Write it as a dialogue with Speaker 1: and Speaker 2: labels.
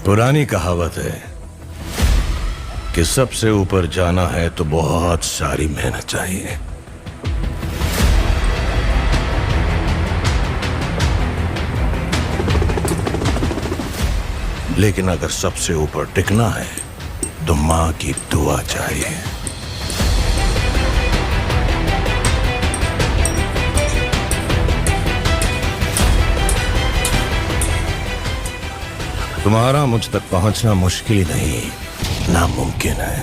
Speaker 1: पुरानी कहावत है कि सबसे ऊपर जाना है तो बहुत सारी मेहनत चाहिए। लेकिन अगर सबसे ऊपर टिकना है तो मां की दुआ चाहिए। तुम्हारा मुझ तक पहुंचना मुश्किल ही नहीं, नामुमकिन है।